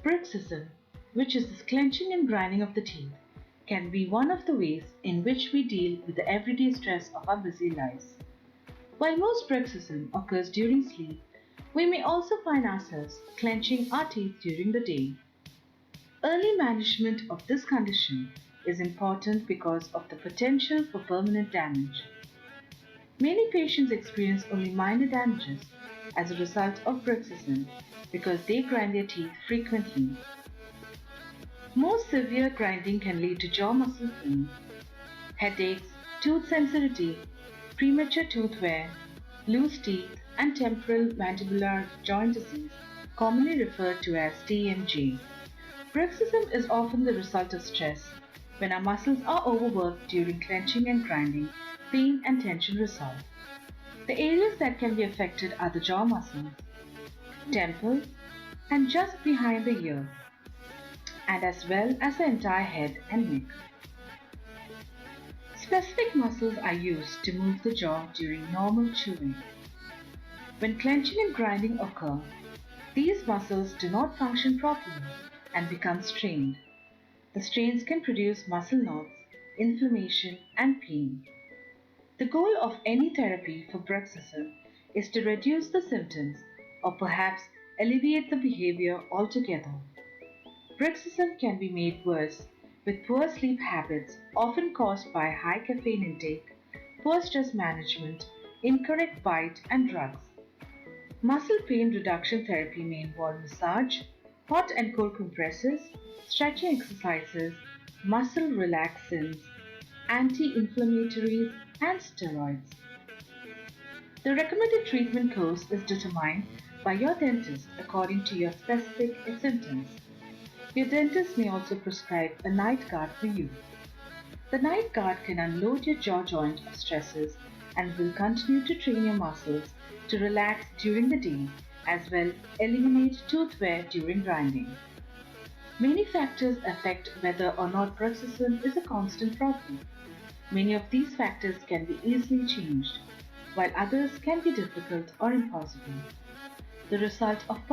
Bruxism, which is the clenching and grinding of the teeth, can be one of the ways in which we deal with the everyday stress of our busy lives. While most bruxism occurs during sleep, we may also find ourselves clenching our teeth during the day. Early management of this condition is important because of the potential for permanent damage. Many patients experience only minor damages as a result of bruxism because they grind their teeth frequently. More severe grinding can lead to jaw muscle pain, headaches, tooth sensitivity, premature tooth wear, loose teeth, and temporal mandibular joint disease, commonly referred to as TMJ. Bruxism is often the result of stress. When our muscles are overworked during clenching and grinding, pain and tension result. The areas that can be affected are the jaw muscles, temples, and just behind the ear, and as well as the entire head and neck. Specific muscles are used to move the jaw during normal chewing. When clenching and grinding occur, these muscles do not function properly and become strained. The strains can produce muscle knots, inflammation, and pain. The goal of any therapy for bruxism is to reduce the symptoms or perhaps alleviate the behavior altogether. Bruxism can be made worse with poor sleep habits, often caused by high caffeine intake, poor stress management, incorrect diet, and drugs. Muscle pain reduction therapy may involve massage, hot and cold compresses, stretching exercises, muscle relaxants, anti-inflammatories, and steroids. The recommended treatment course is determined by your dentist according to your specific symptoms. Your dentist may also prescribe a night guard for you. The night guard can unload your jaw joint of stresses and will continue to train your muscles to relax during the day as well eliminate tooth wear during grinding. Many factors affect whether or not bruxism is a constant problem. Many of these factors can be easily changed, while others can be difficult or impossible. The result of